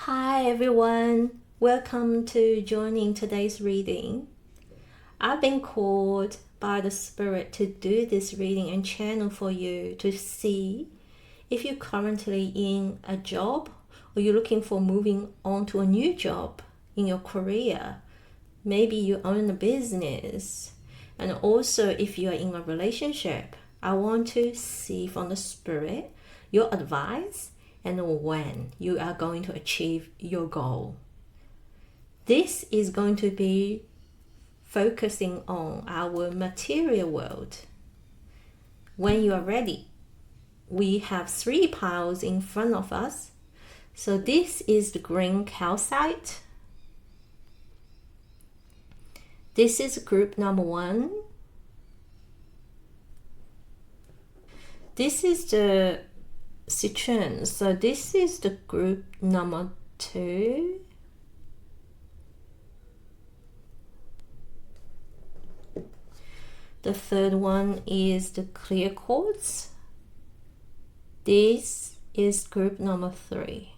Hi everyone, welcome to joining today's reading. I've been called by the Spirit to do this reading and channel for you to see if you're currently in a job or you're looking for moving on to a new job in your career. Maybe you own a business, and also if you are in a relationship. I want to see from the Spirit your advice and when you are going to achieve your goal. This is going to be focusing on our material world. When you are ready, we have 3 piles in front of us. So this is the green calcite. This is group number 1. This is the Citrine, so this is the group number 2. The third one is the clear quartz. This is group number 3.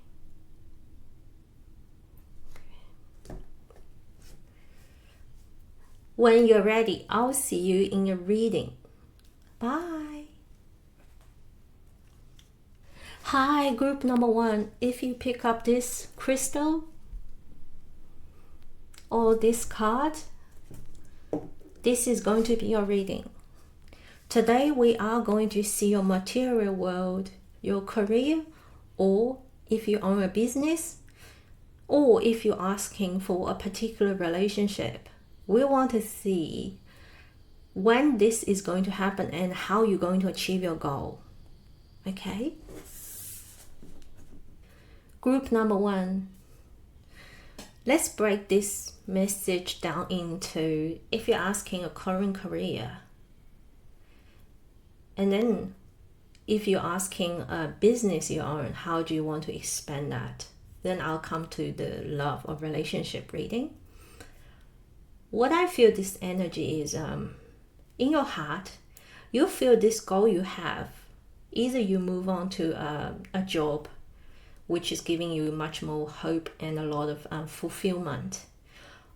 When you're ready, I'll see you in your reading. Bye. Hi, group number 1. If you pick up this crystal or this card, this is going to be your reading. Today we are going to see your material world, your career, or if you own a business, or if you're asking for a particular relationship. We want to see when this is going to happen and how you're going to achieve your goal. Okay? Group number 1. Let's break this message down into if you're asking a current career. And then if you're asking a business you own, how do you want to expand that? Then I'll come to the love or relationship reading. What I feel this energy is in your heart, you feel this goal you have. Either you move on to a job which is giving you much more hope and a lot of fulfillment.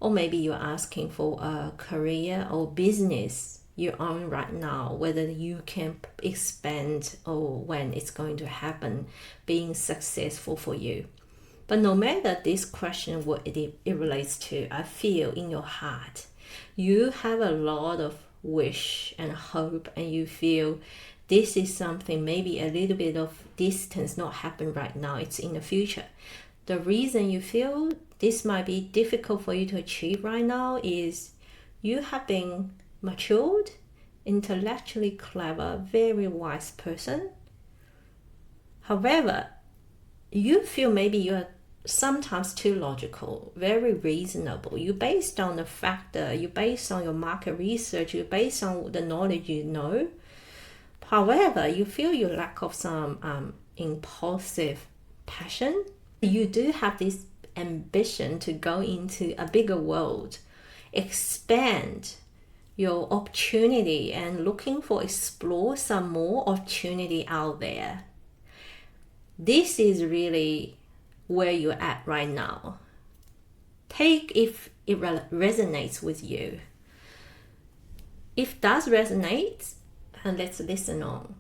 Or maybe you're asking for a career or business you own right now, whether you can expand or when it's going to happen, being successful for you. But no matter this question, what it relates to, I feel in your heart, you have a lot of wish and hope, and you feel this is something, maybe a little bit of distance not happen right now, it's in the future. The reason you feel this might be difficult for you to achieve right now is you have been matured, intellectually clever, very wise person. However, you feel maybe you're sometimes too logical, very reasonable. You based on the factor, you based on your market research, you based on the knowledge you know. However, you feel you lack of some impulsive passion. You do have this ambition to go into a bigger world, expand your opportunity and looking for explore some more opportunity out there. This is really where you're at right now. Take if it resonates with you. If it does resonate, and let's listen on.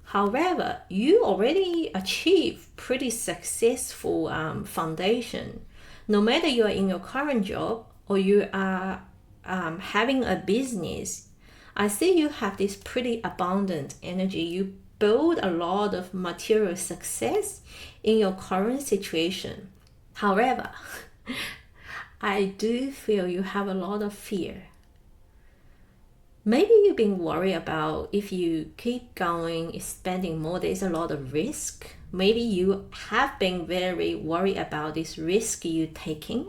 However, you already achieved pretty successful foundation. No matter you are in your current job or you are having a business, I see you have this pretty abundant energy. You build a lot of material success in your current situation. However, I do feel you have a lot of fear. Maybe you've been worried about if you keep going, spending more, there's a lot of risk. Maybe you have been very worried about this risk you're taking.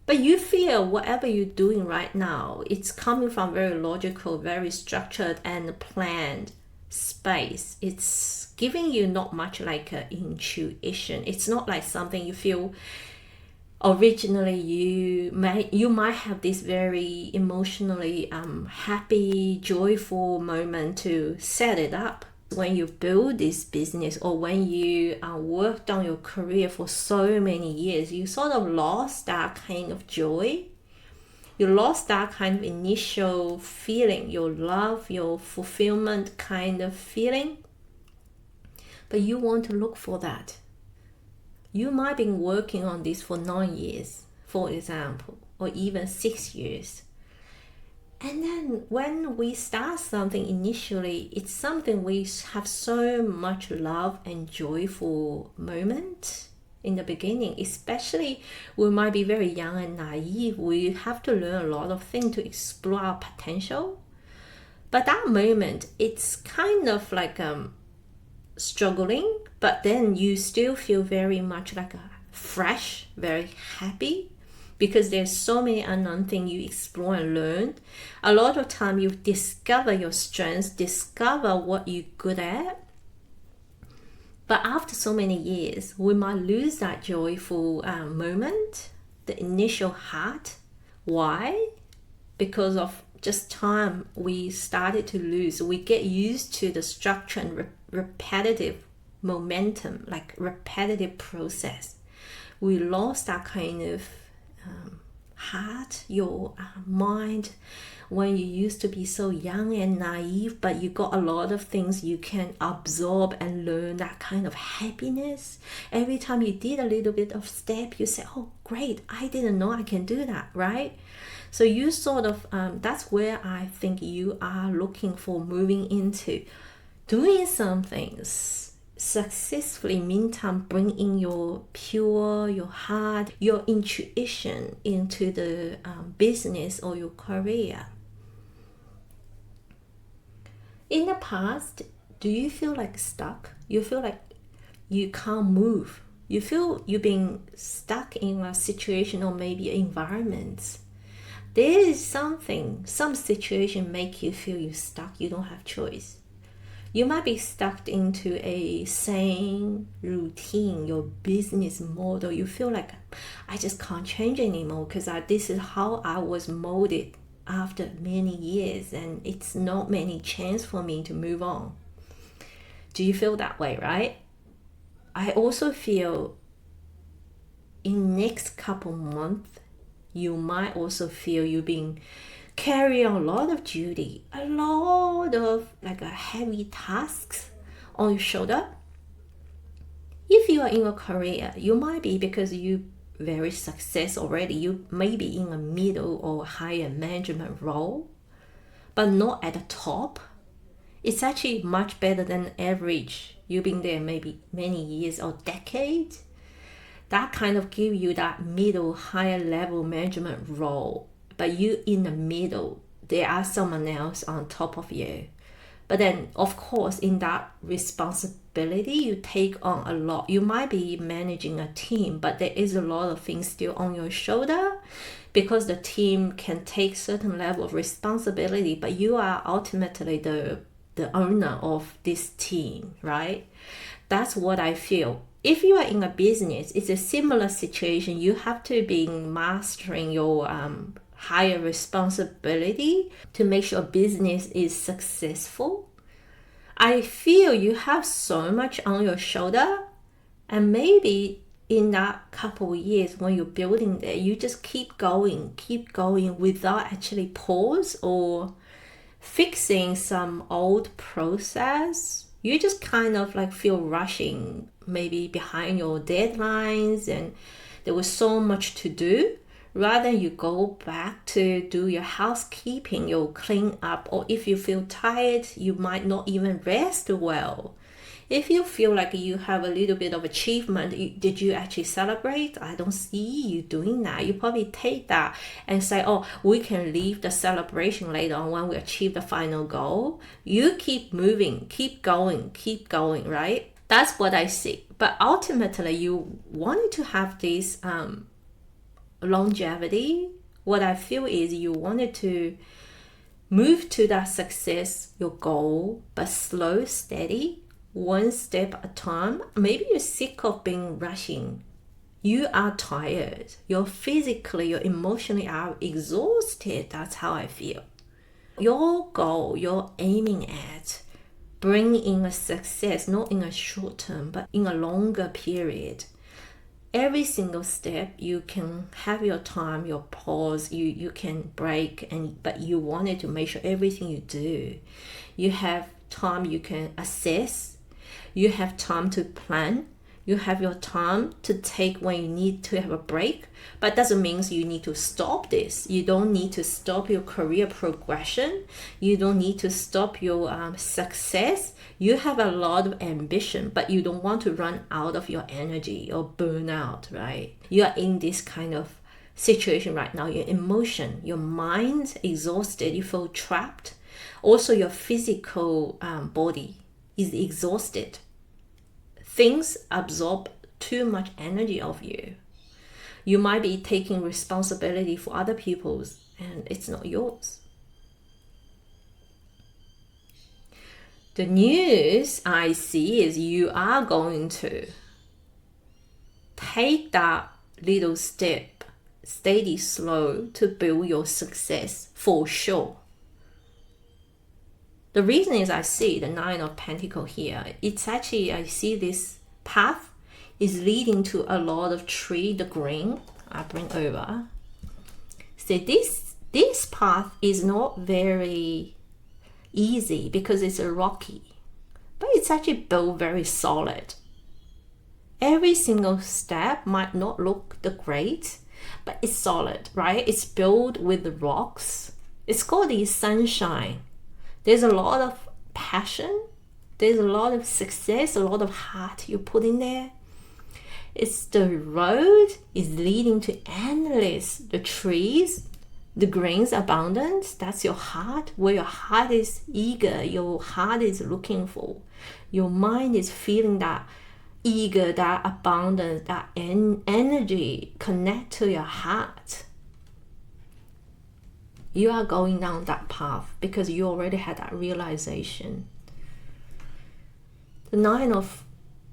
But you feel whatever you're doing right now, it's coming from very logical, very structured and planned space. It's giving you not much like an intuition. It's not like something you feel originally you might have this very emotionally happy, joyful moment to set it up. When you build this business or when you worked on your career for so many years, you sort of lost that kind of joy. You lost that kind of initial feeling, your love, your fulfillment kind of feeling. But you want to look for that. You might have been working on this for 9 years, for example, or even 6 years. And then when we start something initially, it's something we have so much love and joyful moment in the beginning. Especially we might be very young and naive. We have to learn a lot of things to explore our potential. But that moment, it's kind of like struggling, but then you still feel very much like fresh, very happy. Because there's so many unknown things you explore and learn. A lot of time you discover your strengths, discover what you're good at. But after so many years, we might lose that joyful moment, the initial heart. Why? Because of just time we started to lose. We get used to the structure and repetitive momentum, like repetitive process. We lost that kind of heart, your mind, when you used to be so young and naive, but you got a lot of things you can absorb and learn, that kind of happiness. Every time you did a little bit of step, you say, oh great, I didn't know I can do that, right? So you sort of that's where I think you are looking for, moving into doing some things successfully, meantime bring in your pure, your heart, your intuition into the business or your career. In the past, do you feel like stuck? You feel like you can't move? You feel you've been stuck in a situation or maybe environments? There is some situation make you feel you're stuck, you don't have choice. You might be stuck into a same routine, your business model. You feel like I just can't change anymore because this is how I was molded after many years, and it's not many chance for me to move on. Do you feel that way, right? I also feel in next couple months, you might also feel you've been carry a lot of duty, a lot of like a heavy tasks on your shoulder. If you are in a career, you might be because you very success already. You may be in a middle or higher management role, but not at the top. It's actually much better than average. You've been there maybe many years or decades. That kind of give you that middle, higher level management role. But you in the middle, there are someone else on top of you. But then, of course, in that responsibility, you take on a lot. You might be managing a team, but there is a lot of things still on your shoulder because the team can take certain level of responsibility, but you are ultimately the owner of this team, right? That's what I feel. If you are in a business, it's a similar situation. You have to be mastering your higher responsibility to make sure business is successful. I feel you have so much on your shoulder, and maybe in that couple of years when you're building there, you just keep going without actually pause or fixing some old process. You just kind of like feel rushing, maybe behind your deadlines, and there was so much to do. Rather you go back to do your housekeeping, your clean up, or if you feel tired, you might not even rest well. If you feel like you have a little bit of achievement, did you actually celebrate? I don't see you doing that. You probably take that and say, oh, we can leave the celebration later on when we achieve the final goal. You keep moving, keep going, right? That's what I see. But ultimately, you wanted to have this longevity. What I feel is you wanted to move to that success, your goal, but slow, steady, one step at a time. Maybe you're sick of being rushing. You are tired. You're physically, you're emotionally are exhausted. That's how I feel. Your goal you're aiming at, bring in a success, not in a short term, but in a longer period. Every single step, you can have your time, your pause, you can break, but you wanted to make sure everything you do, you have time you can assess, you have time to plan, you have your time to take when you need to have a break. But doesn't mean you need to stop this. You don't need to stop your career progression. You don't need to stop your success. You have a lot of ambition, but you don't want to run out of your energy or burn out, right? You are in this kind of situation right now. Your emotion, your mind exhausted, you feel trapped. Also, your physical body is exhausted. Things absorb too much energy of you. You might be taking responsibility for other people's, and it's not yours. The news I see is you are going to take that little step, steady, slow, to build your success for sure. The reason is I see the Nine of Pentacles here. It's actually, I see this path is leading to a lot of tree, the green. I bring over. See, this path is not very easy because it's a rocky, but it's actually built very solid. Every single step might not look the great, but it's solid, right? It's built with the rocks. It's called the sunshine. There's a lot of passion. There's a lot of success, a lot of heart you put in there. It's the road is leading to endless, the trees, the grains abundance. That's your heart, where your heart is eager, your heart is looking for. Your mind is feeling that eager, that abundance, that energy connect to your heart. You are going down that path because you already had that realization. The Nine of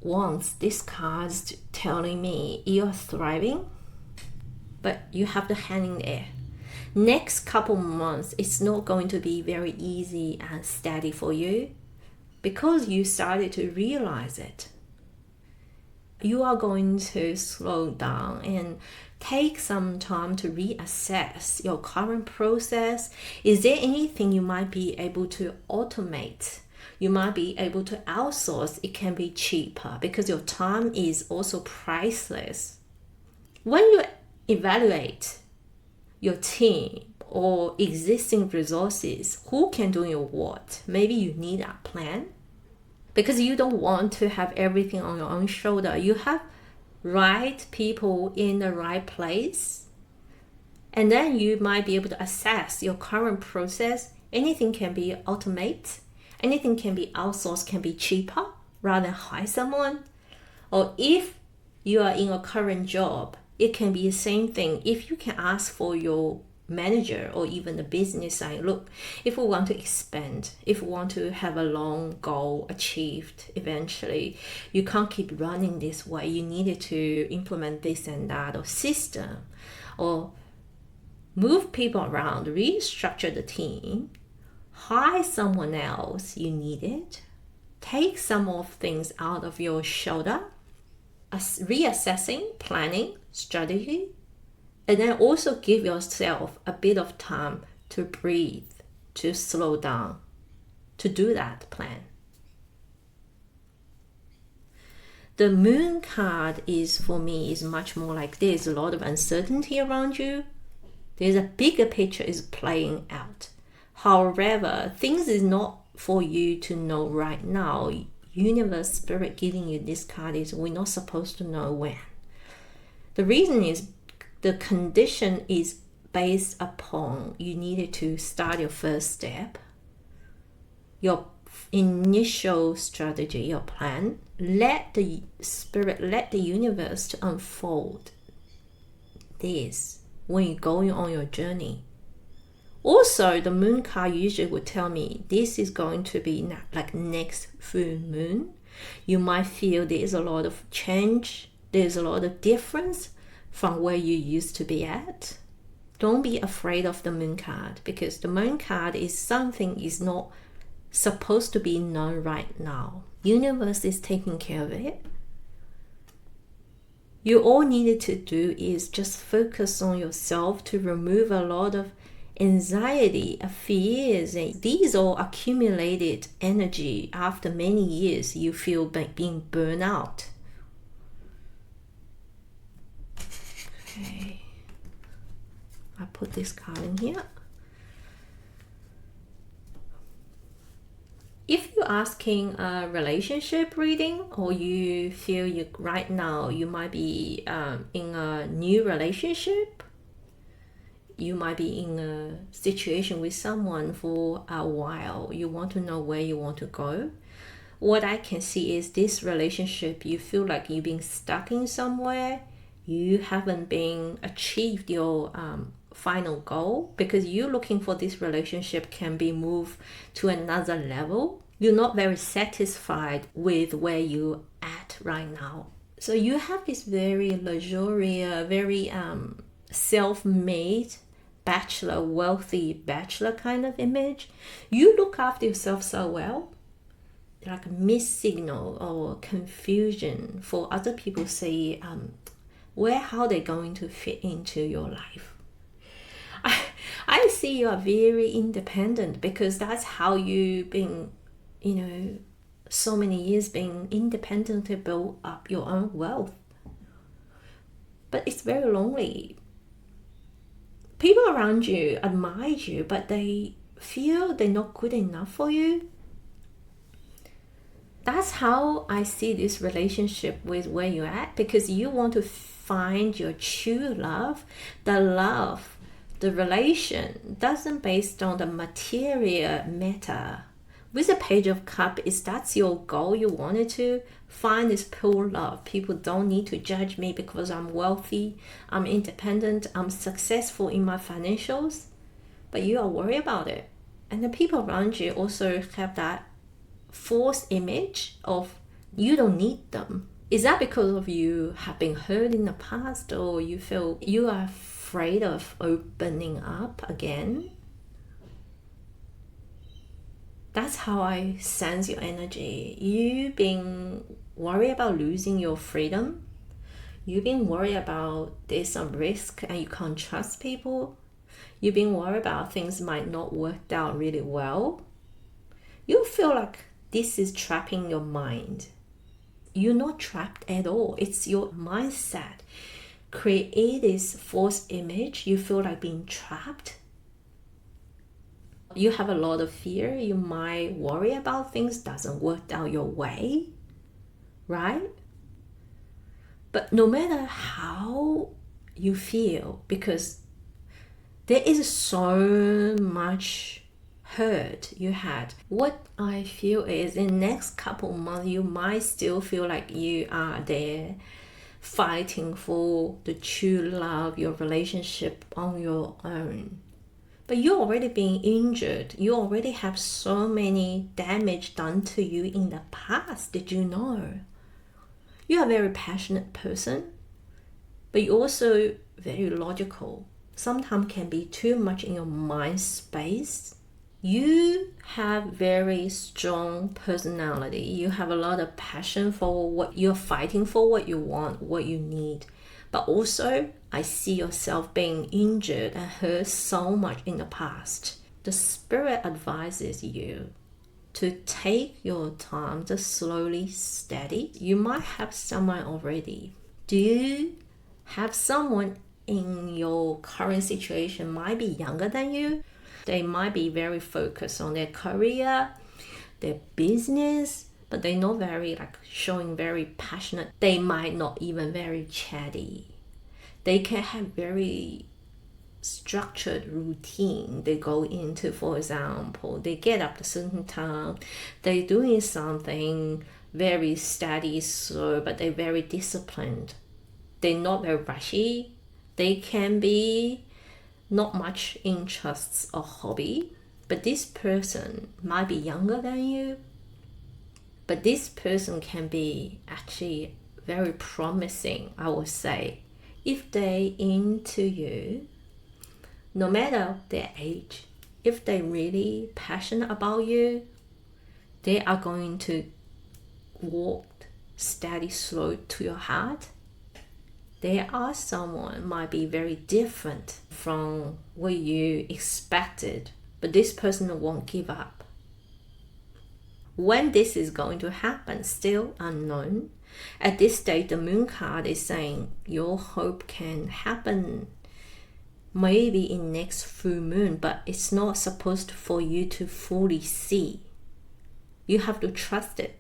Wands, this card's telling me you're thriving, but you have the hand in the air. Next couple months, it's not going to be very easy and steady for you because you started to realize it. You are going to slow down and take some time to reassess your current process. Is there anything you might be able to automate? You might be able to outsource. It can be cheaper because your time is also priceless. When you evaluate your team or existing resources, who can do your what? Maybe you need a plan because you don't want to have everything on your own shoulder. You have right people in the right place, and then you might be able to assess your current process. Anything can be automated, anything can be outsourced, can be cheaper rather than hire someone. Or if you are in a current job, it can be the same thing. If you can ask for your manager or even the business side, look, if we want to expand, if we want to have a long goal achieved eventually, you can't keep running this way. You needed to implement this and that, or system, or move people around, restructure the team, hire someone else you needed, take some of things out of your shoulder, reassessing, planning, strategy. And then also give yourself a bit of time to breathe, to slow down, to do that plan. The Moon card is, for me, is much more like there's a lot of uncertainty around you. There's a bigger picture is playing out. However, things is not for you to know right now. Universe, spirit giving you this card is we're not supposed to know when. The reason is the condition is based upon you needed to start your first step, your initial strategy, your plan. Let the spirit, let the universe to unfold this when you're going on your journey. Also, the Moon card usually would tell me this is going to be like next full moon. You might feel there's a lot of change, there's a lot of difference from where you used to be at. Don't be afraid of the Moon card, because the Moon card is something is not supposed to be known right now. Universe is taking care of it. You all needed to do is just focus on yourself to remove a lot of anxiety, fears, and these all accumulated energy after many years you feel being burned out. Okay, I put this card in here. If you're asking a relationship reading, or you feel you right now you might be in a new relationship, you might be in a situation with someone for a while, you want to know where you want to go. What I can see is this relationship, you feel like you've been stuck in somewhere, you haven't been achieved your final goal, because you're looking for this relationship can be moved to another level. You're not very satisfied with where you're at right now. So you have this very luxurious, very self-made bachelor, wealthy bachelor kind of image. You look after yourself so well, like a missed signal or confusion for other people say how they're going to fit into your life. I see you are very independent, because that's how you've been, so many years being independent to build up your own wealth. But it's very lonely. People around you admire you, but they feel they're not good enough for you. That's how I see this relationship with where you're at, because you want to find your true love. The relation doesn't based on the material matter. With the Page of Cups, is that's your goal, you wanted to find this pure love. People don't need to judge me because I'm wealthy, I'm independent, I'm successful in my financials, but you are worried about it. And the people around you also have that false image of you don't need them. Is that because of you have been hurt in the past, or you feel you are afraid of opening up again? That's how I sense your energy. You've been worried about losing your freedom. You've been worried about there's some risk and you can't trust people. You've been worried about things might not work out really well. You feel like this is trapping your mind. You're not trapped at all. It's your mindset. Create this false image. You feel like being trapped. You have a lot of fear. You might worry about things doesn't work out your way, right? But no matter how you feel, because there is so much hurt you had. What I feel is in the next couple months, you might still feel like you are there fighting for the true love, your relationship on your own. But you're already being injured. You already have so many damage done to you in the past. Did you know? You're a very passionate person, but you're also very logical. Sometimes can be too much in your mind space. You have very strong personality. You have a lot of passion for what you're fighting for, what you want, what you need. But also, I see yourself being injured and hurt so much in the past. The spirit advises you to take your time, to slowly steady. You might have someone already. Do you have someone in your current situation might be younger than you? They might be very focused on their career, their business, but they're not very showing very passionate. They might not even very chatty. They can have very structured routine they go into. For example, they get up at a certain time, they're doing something very steady, slow, but they're very disciplined. They're not very rushy. They can be not much interests or hobby, but this person might be younger than you, but this person can be actually very promising, I would say, if they into you, no matter their age. If they really passionate about you, they are going to walk steady, slow to your heart. They are someone might be very different from what you expected, but this person won't give up. When this is going to happen, still unknown. At this stage, the moon card is saying your hope can happen maybe in next full moon, but it's not supposed for you to fully see. You have to trust it.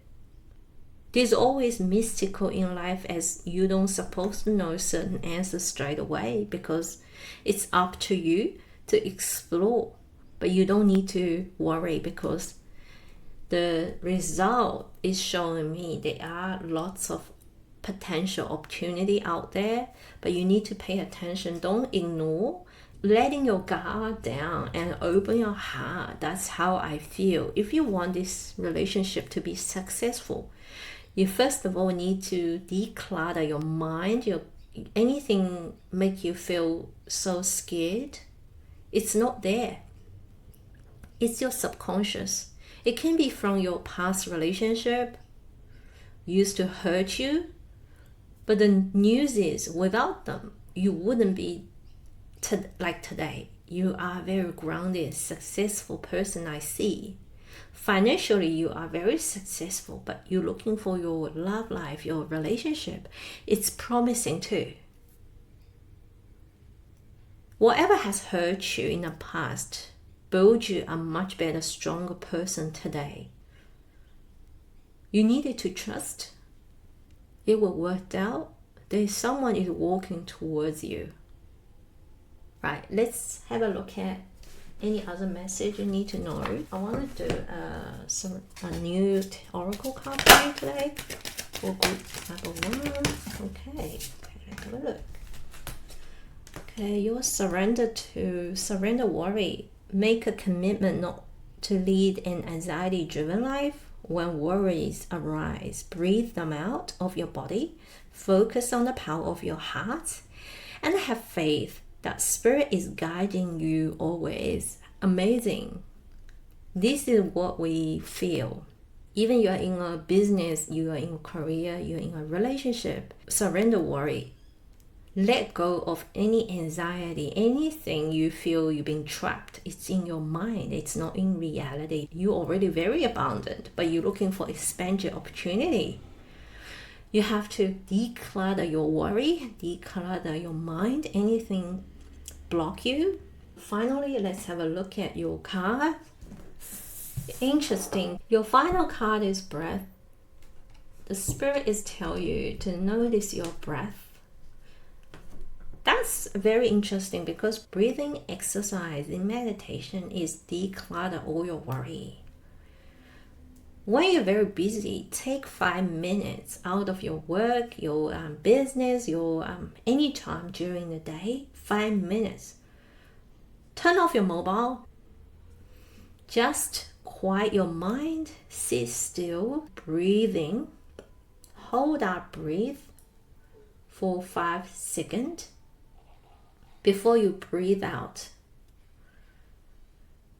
There's always mystical in life, as you don't supposed to know certain answers straight away, because it's up to you to explore. But you don't need to worry, because the result is showing me there are lots of potential opportunity out there, but you need to pay attention. Don't ignore. Letting your guard down and open your heart. That's how I feel. If you want this relationship to be successful, you first of all need to declutter your mind. Anything make you feel so scared, it's not there. It's your subconscious. It can be from your past relationship, used to hurt you, but the news is without them, you wouldn't be like today. You are a very grounded, successful person, I see. Financially, you are very successful, but you're looking for your love life, your relationship. It's promising too. Whatever has hurt you in the past build you a much better, stronger person today. You needed to trust. It will work out. There's someone is walking towards you. Right, let's have a look at any other message you need to know. I want to do a new oracle card for you today for group number 1. Okay, let's have a look. Okay, you're surrender worry. Make a commitment not to lead an anxiety-driven life. When worries arise, breathe them out of your body. Focus on the power of your heart and have faith that spirit is guiding you always. Amazing. This is what we feel. Even you are in a business, you are in a career, you are in a relationship. Surrender worry. Let go of any anxiety, anything you feel you've been trapped. It's in your mind. It's not in reality. You're already very abundant, but you're looking for expansion opportunity. You have to declutter your worry, declutter your mind, anything block you. Finally, let's have a look at your card. Interesting. Your final card is breath. The spirit is telling you to notice your breath. That's very interesting because breathing exercise in meditation is declutter all your worry. When you're very busy, take 5 minutes out of your work, your business, your any time during the day, 5 minutes. Turn off your mobile. Just quiet your mind, sit still, breathing. Hold that breath for 5 seconds before you breathe out.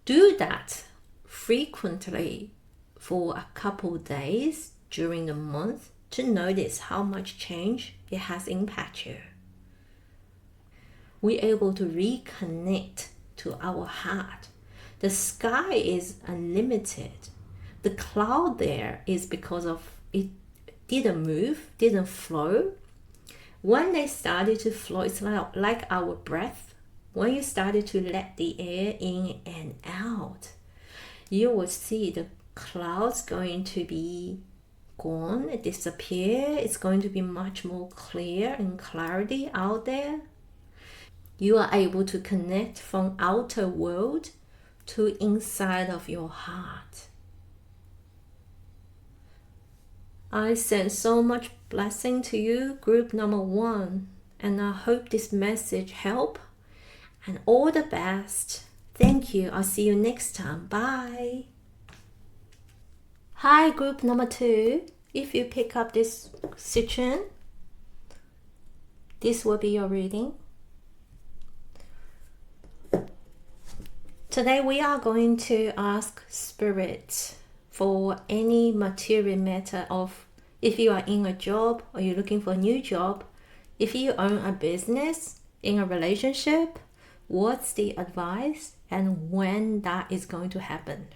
Do that frequently for a couple days during the month to notice how much change it has impacted you. We're able to reconnect to our heart. The sky is unlimited. The cloud there is because of it didn't move, didn't flow. When they started to flow, it's like our breath. When you started to let the air in and out, you will see the clouds going to be gone, disappear. It's going to be much more clear and clarity out there. You are able to connect from outer world to inside of your heart. I send so much blessing to you, group number 1, and I hope this message help and all the best. Thank you. I'll see you next time. Bye. Hi, group number 2. If you pick up this Citrine, this will be your reading. Today we are going to ask Spirit for any material matter of if you are in a job or you're looking for a new job, if you own a business, in a relationship, what's the advice and when that is going to happen?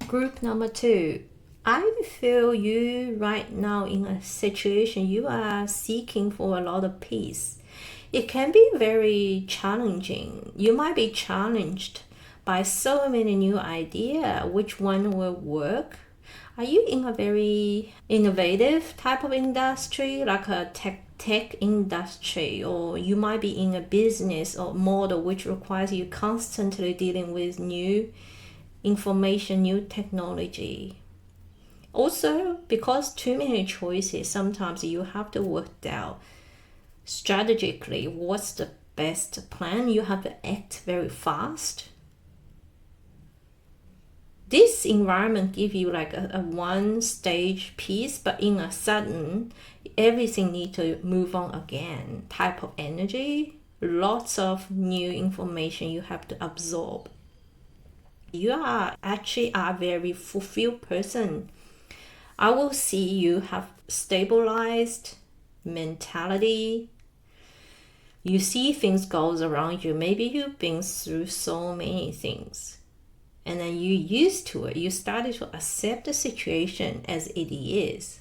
Group number 2, I feel you right now in a situation you are seeking for a lot of peace. It can be very challenging. You might be challenged by so many new ideas. Which one will work? Are you in a very innovative type of industry, like a tech industry, or you might be in a business or model which requires you constantly dealing with new information, new technology? Also, because too many choices, sometimes you have to work out strategically what's the best plan. You have to act very fast. This environment gives you like a one stage piece, but in a sudden everything need to move on again type of energy. Lots of new information you have to absorb. You are actually a very fulfilled person. I will see you have stabilized mentality. You see things goes around you. Maybe you've been through so many things, and then you used to it. You started to accept the situation as it is.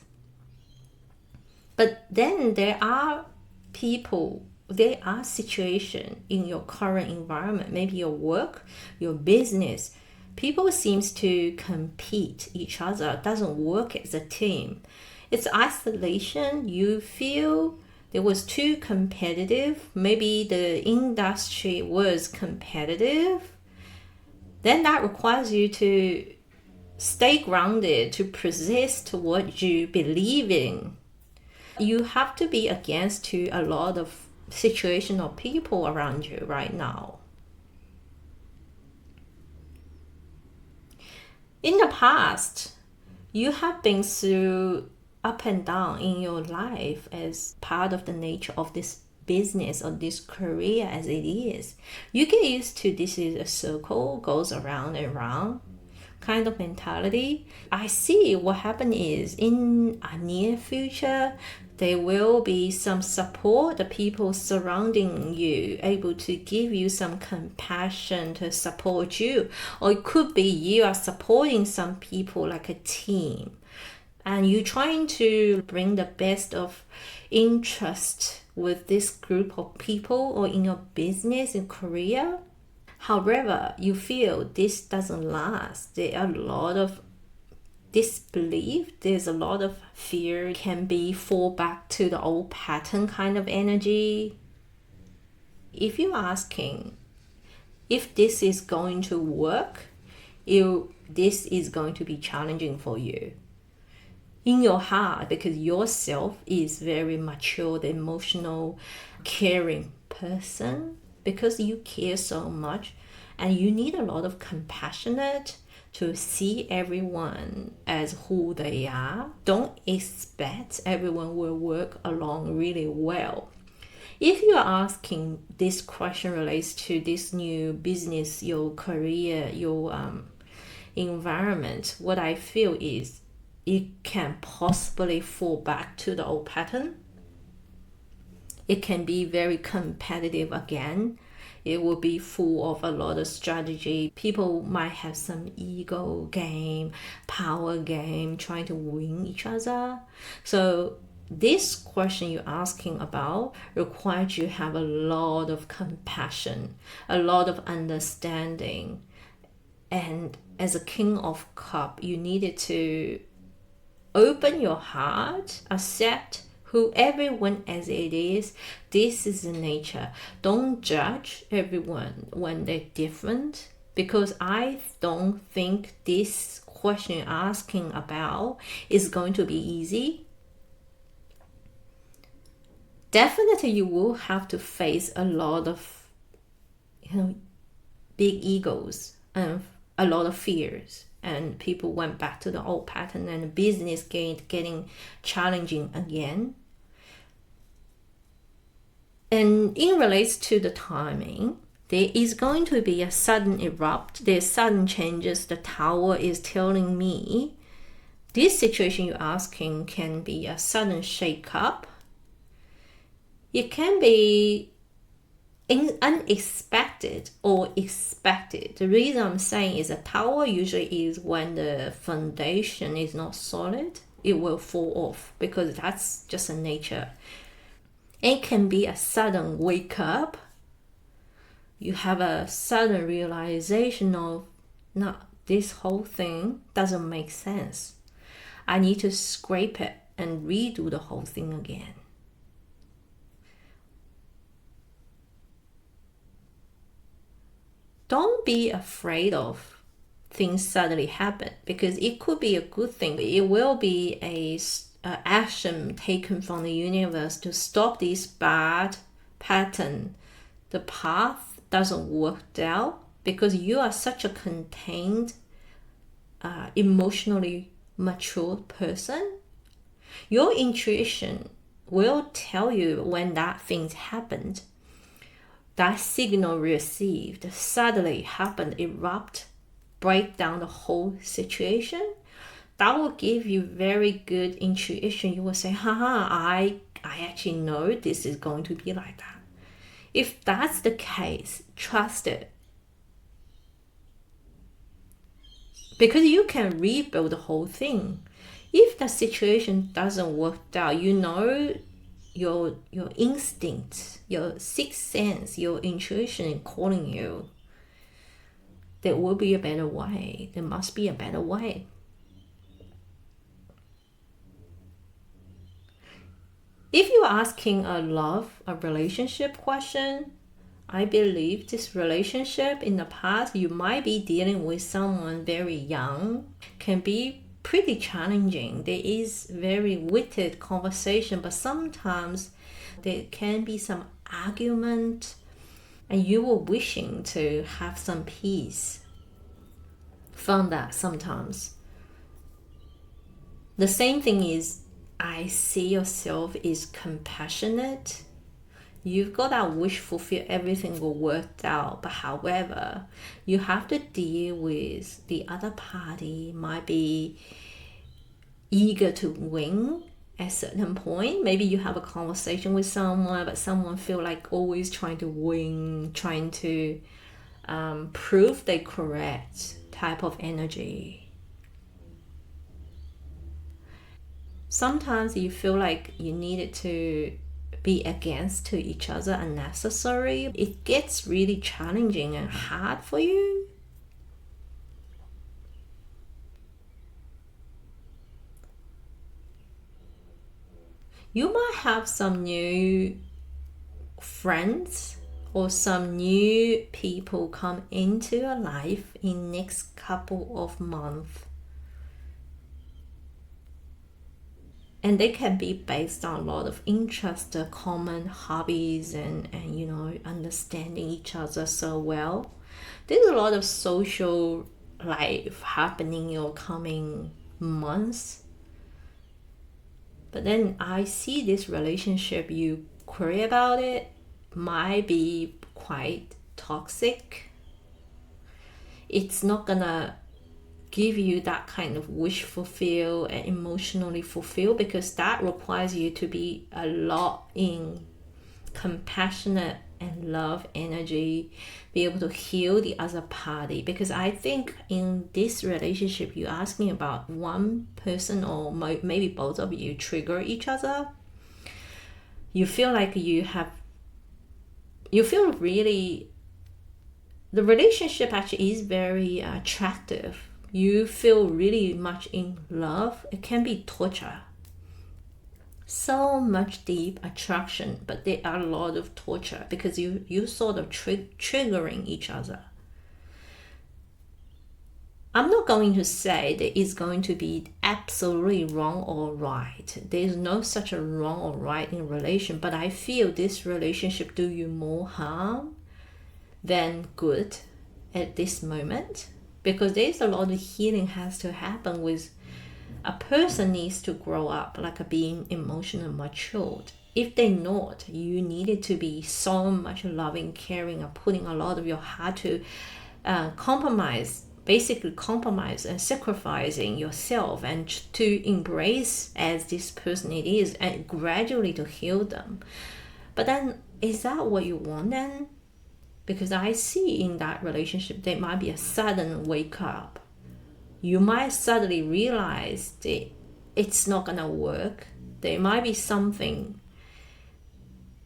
But then there are people, there are situations in your current environment, maybe your work, your business. People seems to compete each other, doesn't work as a team. It's isolation. You feel it was too competitive. Maybe the industry was competitive. Then that requires you to stay grounded, to persist what you believe in. You have to be against to a lot of situation or people around you right now. In the past, you have been through up and down in your life as part of the nature of this business or this career as it is. You get used to this is a circle, goes around and around kind of mentality. I see what happened is in a near future, there will be some support, the people surrounding you, able to give you some compassion to support you. Or it could be you are supporting some people like a team. And you're trying to bring the best of interest with this group of people or in your business and career. However, you feel this doesn't last. There are a lot of disbelief, there's a lot of fear, can be fall back to the old pattern kind of energy. If you're asking if this is going to work, this is going to be challenging for you in your heart, because yourself is very mature, emotional, caring person, because you care so much and you need a lot of compassionate to see everyone as who they are. Don't expect everyone will work along really well. If you are asking this question relates to this new business, your career, your environment, what I feel is it can possibly fall back to the old pattern. It can be very competitive again. It will be full of a lot of strategy. People might have some ego game, power game, trying to win each other. So this question you're asking about requires you to have a lot of compassion, a lot of understanding. And as a King of Cups, you needed to open your heart, accept who everyone as it is. This is the nature. Don't judge everyone when they're different, because I don't think this question you're asking about is going to be easy. Definitely you will have to face a lot of big egos and a lot of fears, and people went back to the old pattern, and the business getting challenging again. And in relates to the timing, there is going to be a sudden erupt. There's sudden changes. The tower is telling me this situation you're asking can be a sudden shake-up. It can be unexpected or expected. The reason I'm saying is a tower usually is when the foundation is not solid, it will fall off because that's just a nature. It can be a sudden wake up. You have a sudden realization of, no, this whole thing doesn't make sense. I need to scrape it and redo the whole thing again. Don't be afraid of things suddenly happen because it could be a good thing. It will be a action taken from the universe to stop this bad pattern. The path doesn't work out because you are such a contained, emotionally mature person. Your intuition will tell you when that thing happened. That signal received suddenly happened, erupt, break down the whole situation. That will give you very good intuition. You will say, haha, I actually know this is going to be like that. If that's the case, trust it. Because you can rebuild the whole thing. If the situation doesn't work out, you know your instinct, your sixth sense, your intuition is calling you. There will be a better way. There must be a better way. If you're asking a relationship question, I believe this relationship in the past, you might be dealing with someone very young, can be pretty challenging. There is very wicked conversation, but sometimes there can be some argument and you were wishing to have some peace from that sometimes. The same thing is, I see yourself is compassionate. You've got that wish fulfilled, everything will work out. But however, you have to deal with the other party might be eager to win at a certain point. Maybe you have a conversation with someone, but someone feel like always trying to win, trying to prove they're correct type of energy. Sometimes you feel like you needed to be against to each other unnecessary. It gets really challenging and hard for you. You might have some new friends or some new people come into your life in next couple of months. And they can be based on a lot of interest, common hobbies, and understanding each other so well. There's a lot of social life happening in your coming months. But then I see this relationship you query about it might be quite toxic. It's not gonna give you that kind of wish fulfill and emotionally fulfill because that requires you to be a lot in compassionate and love energy, be able to heal the other party. Because I think in this relationship you're asking about one person or maybe both of you trigger each other. You feel like you feel really, the relationship actually is very attractive. You feel really much in love. It can be torture. So much deep attraction, but there are a lot of torture because you sort of triggering each other. I'm not going to say that it's going to be absolutely wrong or right. There's no such a wrong or right in relation, but I feel this relationship do you more harm than good at this moment. Because there's a lot of healing has to happen with a person needs to grow up, like being emotionally matured. If they not, you needed to be so much loving, caring, and putting a lot of your heart to basically compromise and sacrificing yourself and to embrace as this person it is and gradually to heal them. But then, is that what you want then? Because I see in that relationship, there might be a sudden wake up. You might suddenly realize that it's not gonna work. There might be something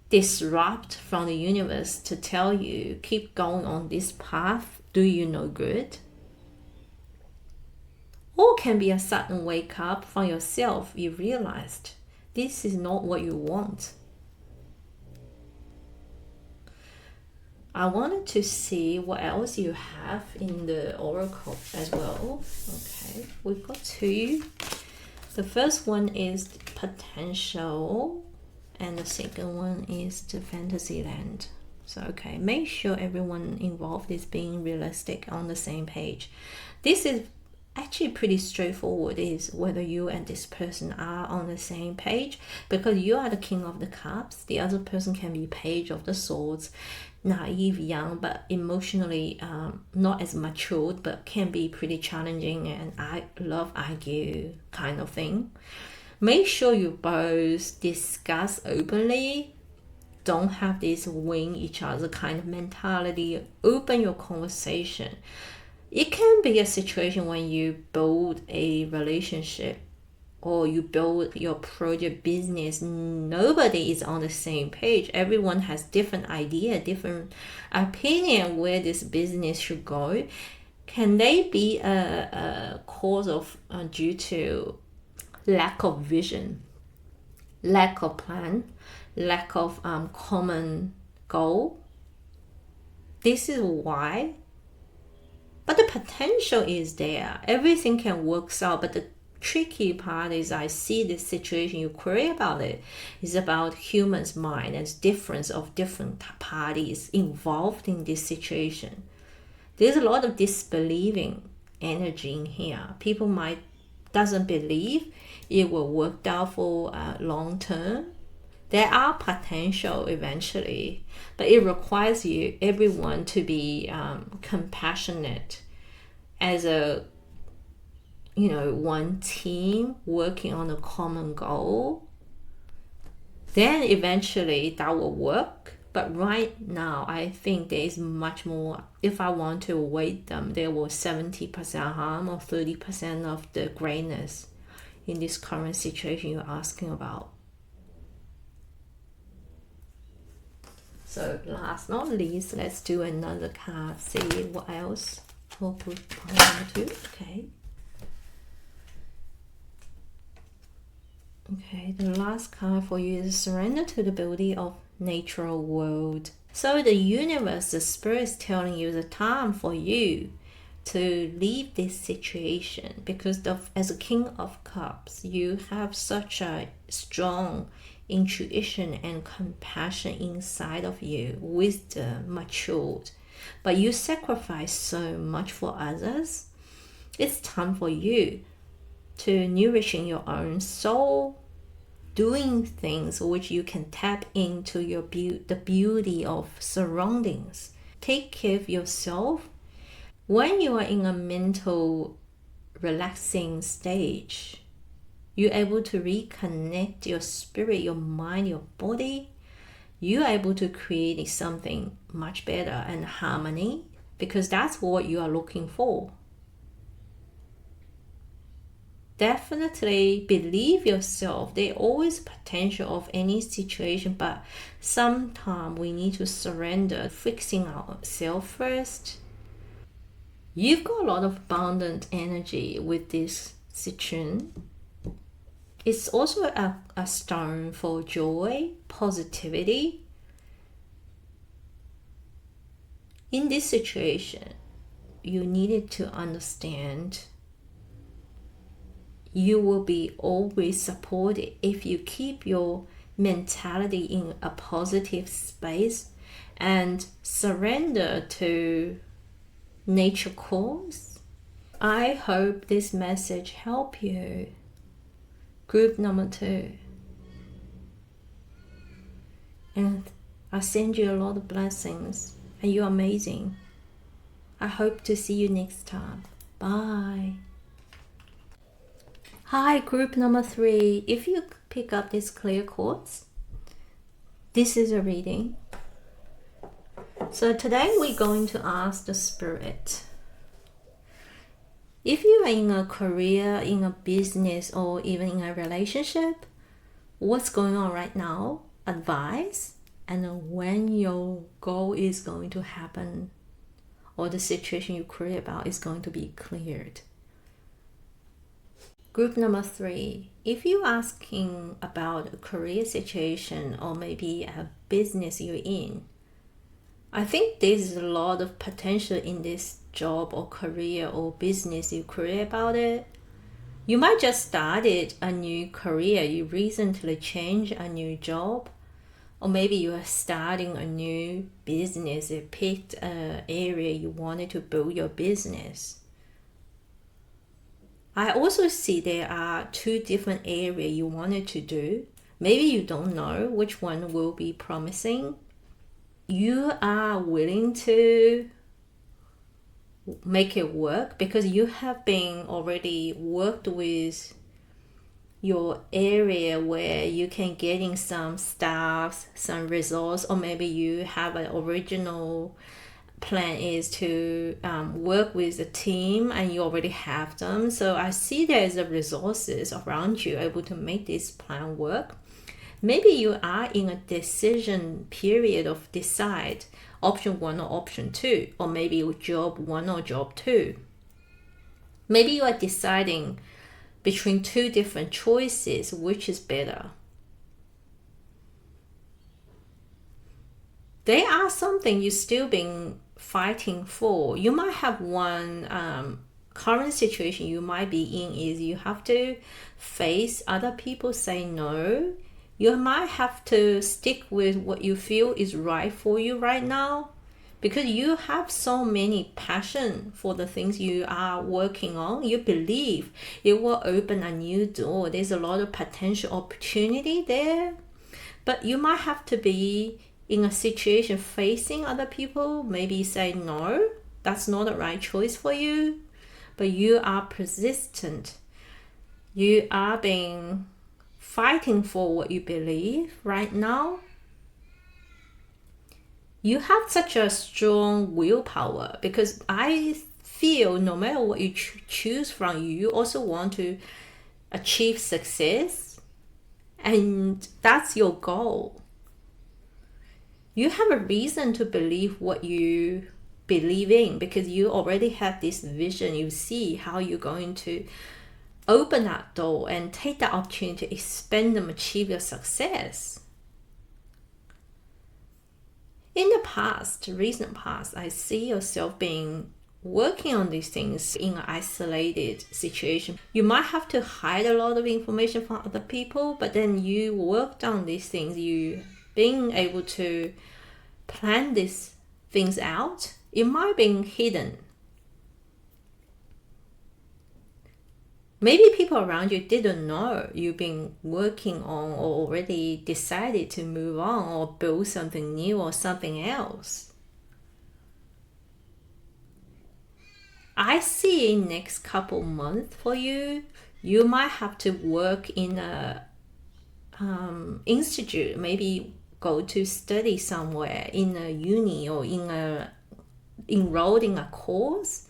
disrupt from the universe to tell you, keep going on this path, do you no good? Or can be a sudden wake up from yourself. You realized this is not what you want. I wanted to see what else you have in the oracle as well. Okay, we've got two. The first one is potential, and the second one is the fantasy land. So, okay, make sure everyone involved is being realistic on the same page. This is actually pretty straightforward, is whether you and this person are on the same page, because you are the king of the cups. The other person can be page of the swords, naive, young, but emotionally not as matured, but can be pretty challenging and I love argue kind of thing. Make sure you both discuss openly. Don't have this wing each other kind of mentality. Open your conversation. It can be a situation when you build a relationship or you build your project business, nobody is on the same page. Everyone has different idea, different opinion where this business should go. Can they be a cause of due to lack of vision, lack of plan, lack of common goal? This is why. But the potential is there. Everything can work out, but the tricky part is I see this situation, you query about it, is about humans' mind and difference of different parties involved in this situation. There's a lot of disbelieving energy in here. People might doesn't believe it will work out for long term. There are potential eventually, but it requires everyone to be compassionate as a one team working on a common goal. Then eventually that will work. But right now, I think there is much more. If I want to weight them, there was 70% harm or 30% of the greatness in this current situation you're asking about. So last not least, let's do another card, see what else we'll put to. Okay, the last card for you is surrender to the beauty of natural world. So the universe, the spirit is telling you the time for you to leave this situation, because as a king of cups, you have such a strong intuition and compassion inside of you, wisdom, matured, but you sacrifice so much for others. It's time for you to nourishing your own soul, doing things which you can tap into your the beauty of surroundings. Take care of yourself. When you are in a mental relaxing stage, you're able to reconnect your spirit, your mind, your body. You're able to create something much better and harmony, because that's what you are looking for. Definitely believe yourself. There's always potential of any situation, but sometimes we need to surrender, fixing ourselves first. You've got a lot of abundant energy with this citrine. It's also a stone for joy, positivity. In this situation, you needed to understand you will be always supported if you keep your mentality in a positive space and surrender to nature cause. I hope this message help you. Group number 2. And I send you a lot of blessings, and you're amazing. I hope to see you next time. Bye. Hi, group number 3. If you pick up this clear quartz, this is a reading. So today we're going to ask the spirit. If you are in a career, in a business, or even in a relationship, what's going on right now? Advice, and when your goal is going to happen, or the situation you care about is going to be cleared. Group number 3, if you're asking about a career situation or maybe a business you're in, I think there's a lot of potential in this job or career or business you care about it. You might just started a new career, you recently changed a new job, or maybe you are starting a new business, you picked an area you wanted to build your business. I also see there are 2 different areas you wanted to do. Maybe you don't know which one will be promising. You are willing to make it work because you have been already worked with your area where you can get in some staffs, some resource, or maybe you have an original plan is to work with a team and you already have them. So I see there's a resources around you able to make this plan work. Maybe you are in a decision period of decide option 1 or option 2, or maybe job 1 or job 2. Maybe you are deciding between 2 different choices, which is better. There are something you still been fighting for. You might have one current situation you might be in is you have to face other people say no. You might have to stick with what you feel is right for you right now because you have so many passion for the things you are working on. You believe it will open a new door. There's a lot of potential opportunity there, but you might have to be in a situation facing other people, maybe say no, that's not the right choice for you, but you are persistent. You are being fighting for what you believe right now. You have such a strong willpower because I feel no matter what you choose from, you also want to achieve success, and that's your goal. You have a reason to believe what you believe in because you already have this vision. You see how you're going to open that door and take the opportunity to expand and achieve your success. In the past, recent past, I see yourself being working on these things in an isolated situation. You might have to hide a lot of information from other people, but then you worked on these things. You being able to plan these things out, it might be hidden. Maybe people around you didn't know you've been working on or already decided to move on or build something new or something else. I see next couple months for you, you might have to work in a institute, maybe go to study somewhere in a uni or enrolled in a course,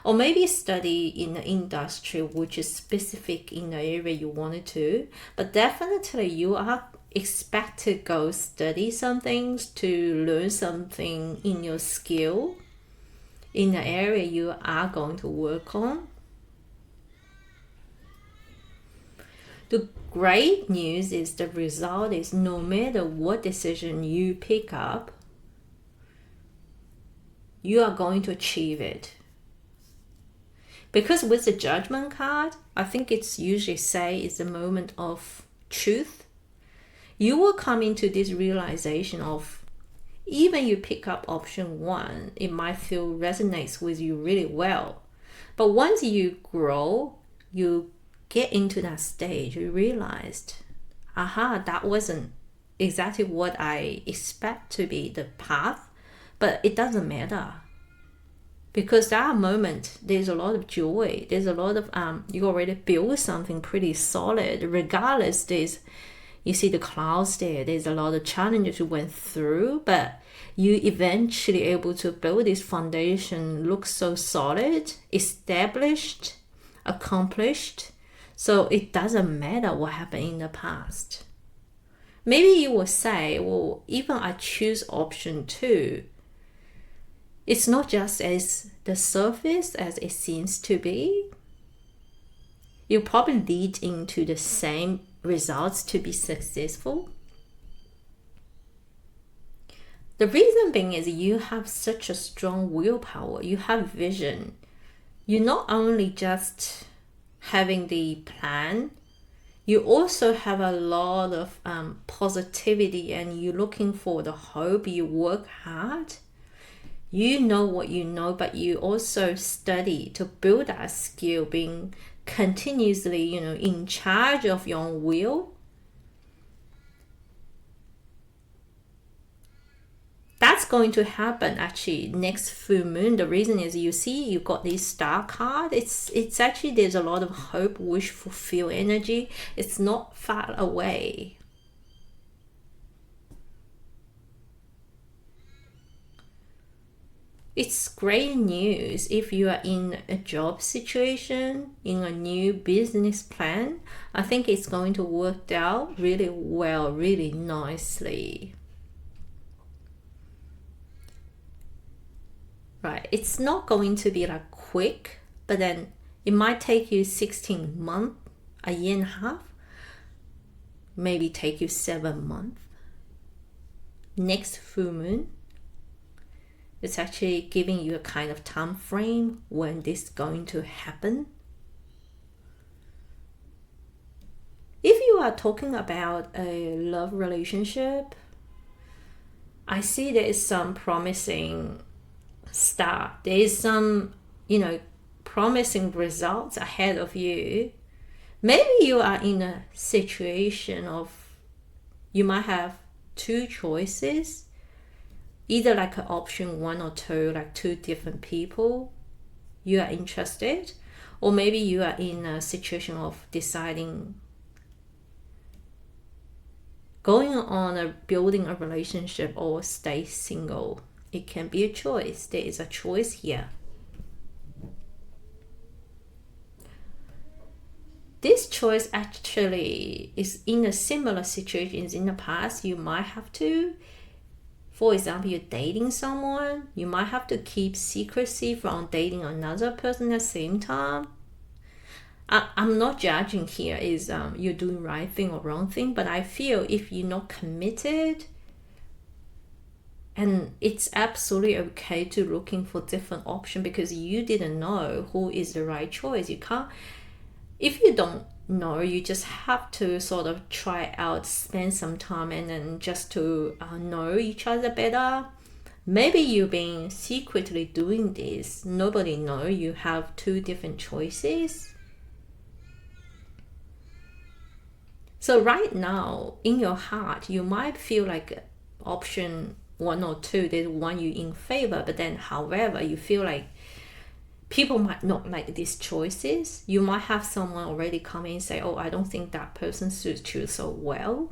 or maybe study in an industry which is specific in the area you wanted to. But definitely you are expected to go study some things to learn something in your skill in the area you are going to work on. The great news is the result is no matter what decision you pick up, you are going to achieve it. Because with the judgment card, I think it's usually say it's a moment of truth. You will come into this realization of even you pick up option 1, it might feel resonates with you really well. But once you grow, you get into that stage, you realized, aha, that wasn't exactly what I expect to be the path, but it doesn't matter. Because that moment, there's a lot of joy. There's a lot of, you already built something pretty solid. Regardless, you see the clouds there. There's a lot of challenges you went through, but you eventually able to build this foundation, look so solid, established, accomplished. So it doesn't matter what happened in the past. Maybe you will say, well, even I choose option 2, it's not just as the surface as it seems to be. You probably lead into the same results to be successful. The reason being is you have such a strong willpower, you have vision. You're not only just having the plan, you also have a lot of positivity, and you're looking for the hope. You work hard. You know what you know, but you also study to build that skill, being continuously, in charge of your own will. That's going to happen actually next full moon. The reason is you see you got this star card. It's actually, there's a lot of hope, wish, fulfill energy. It's not far away. It's great news if you are in a job situation, in a new business plan. I think it's going to work out really well, really nicely. Right, it's not going to be like quick, but then it might take you 16 months, a year and a half, maybe take you 7 months. Next full moon, it's actually giving you a kind of time frame when this is going to happen. If you are talking about a love relationship, I see there is some promising start. There is some, promising results ahead of you. Maybe you are in a situation of, you might have 2 choices, either like an option 1 or 2, like 2 different people you are interested, or maybe you are in a situation of deciding going on building a relationship or stay single. It can be a choice. There is a choice here. This choice actually is in a similar situations in the past. You might have to, for example, you're dating someone, you might have to keep secrecy from dating another person at the same time. I'm not judging here is you're doing right thing or wrong thing, but I feel if you're not committed, and it's absolutely okay to looking for different option because you didn't know who is the right choice. You can't, if you don't know, you just have to sort of try out, spend some time, and then just to know each other better. Maybe you've been secretly doing this. Nobody know you have 2 different choices. So right now, in your heart, you might feel like option 1 or 2, there's one you in favor, but then however, you feel like people might not like these choices. You might have someone already come in and say, oh, I don't think that person suits you so well.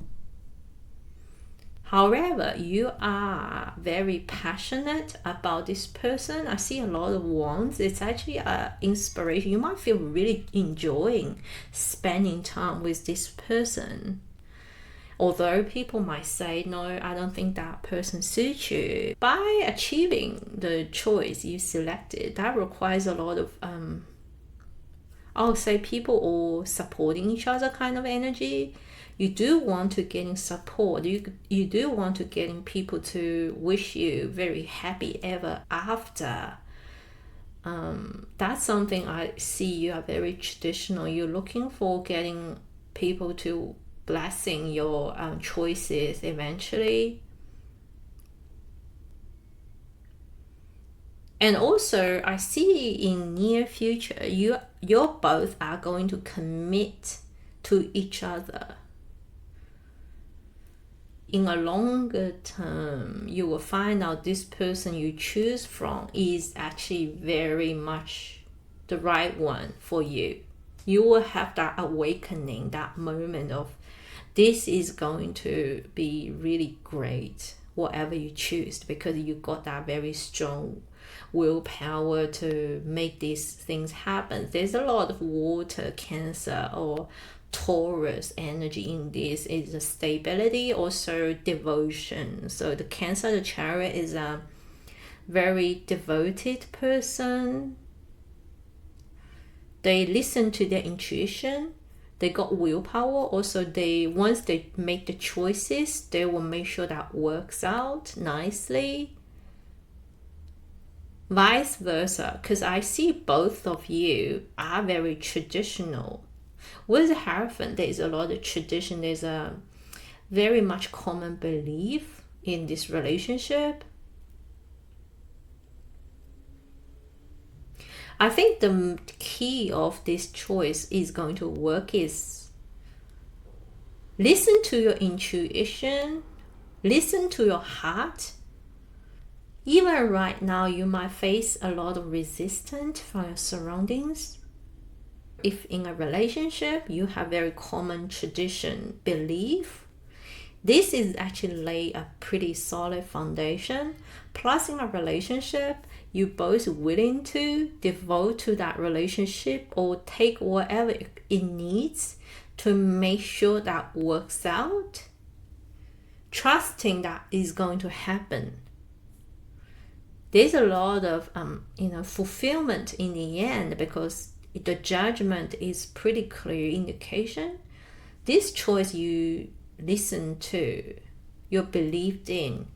However, you are very passionate about this person. I see a lot of wands. It's actually an inspiration. You might feel really enjoying spending time with this person. Although people might say, no, I don't think that person suits you. By achieving the choice you selected, that requires a lot of, I would say, people all supporting each other kind of energy. You do want to get support. You do want to get people to wish you very happy ever after. That's something I see you are very traditional. You're looking for getting people to blessing your choices eventually. And also I see in near future you both are going to commit to each other. in a longer term, you will find out this person you choose from is actually very much the right one for you. You will have that awakening, that moment of this is going to be really great, whatever you choose, because you got that very strong willpower to make these things happen. There's a lot of water, Cancer, or Taurus energy in this. Is a stability, also devotion. So the Cancer, the Chariot, is a very devoted person. They listen to their intuition. They got willpower. Also, once they make the choices, they will make sure that works out nicely. Vice versa, because I see both of you are very traditional. With the Hierophant, there's a lot of tradition. There's a very much common belief in this relationship. I think the key of this choice is going to work is listen to your intuition, listen to your heart. Even right now, you might face a lot of resistance from your surroundings. If in a relationship, you have very common tradition, belief, this is actually lay a pretty solid foundation. Plus, in a relationship, you both willing to devote to that relationship or take whatever it needs to make sure that works out, trusting that is going to happen. There's a lot of fulfillment in the end, because the judgment is pretty clear indication. This choice you listen to, you believed in,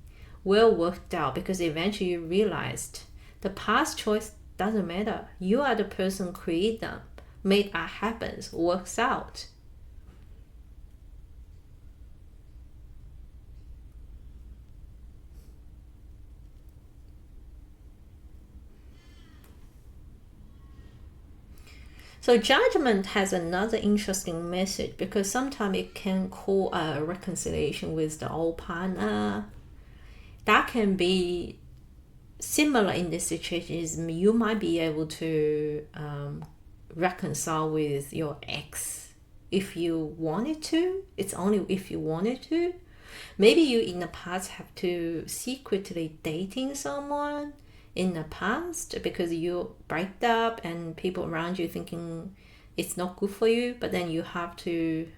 well worked out, because eventually you realized the past choice doesn't matter. You are the person who create them, made that happen, works out. So judgment has another interesting message, because sometimes it can call a reconciliation with the old partner. That can be similar in this situation. You might be able to reconcile with your ex if you wanted to. It's only if you wanted to. Maybe you in the past have to secretly dating someone in the past because you break up and people around you thinking it's not good for you, but then you have to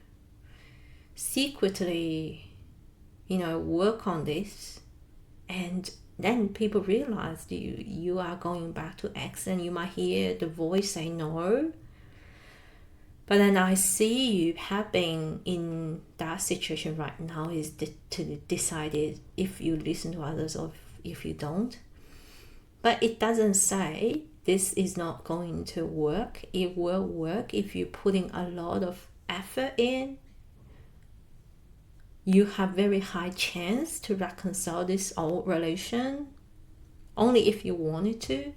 secretly work on this, and then people realize you are going back to ex, and you might hear the voice say no. But then I see you have been in that situation right now is to decide if you listen to others or if you don't. But it doesn't say this is not going to work. It will work if you're putting a lot of effort in. You have very high chance to reconcile this old relation, only if you wanted to.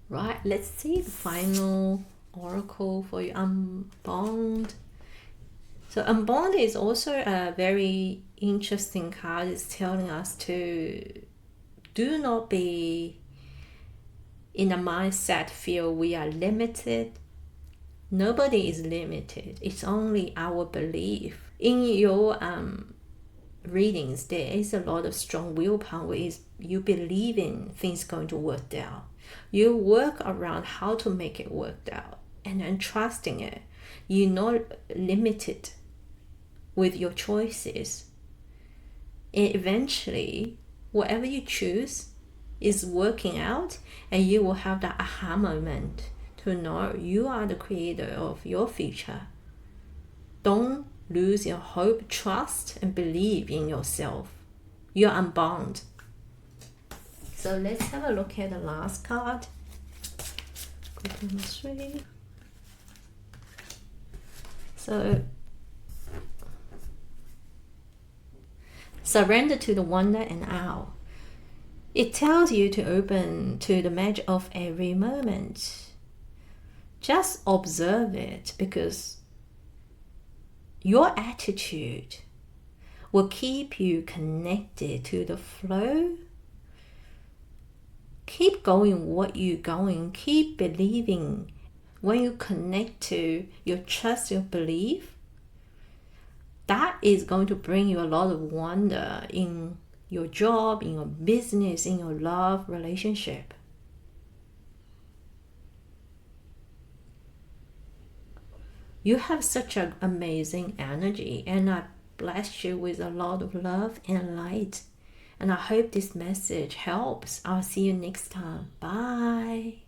Right, let's see the final oracle for you, Unbound. So Unbound is also a very interesting card. It's telling us to do not be in a mindset feel we are limited. Nobody is limited. It's only our belief. In your readings, there is a lot of strong willpower. Is you believe in things going to work out. You work around how to make it work out, and then trusting it. You're not limited with your choices. And eventually, whatever you choose is working out, and you will have that aha moment to know you are the creator of your future. Don't lose your hope, trust, and believe in yourself. You're unbound. So let's have a look at the last card. Group number 3. So surrender to the wonder and awe. It tells you to open to the magic of every moment. Just observe it, because your attitude will keep you connected to the flow. Keep going what you're going. Keep believing. When you connect to your trust, your belief, that is going to bring you a lot of wonder in your job, in your business, in your love relationship. You have such an amazing energy, and I bless you with a lot of love and light. And I hope this message helps. I'll see you next time. Bye.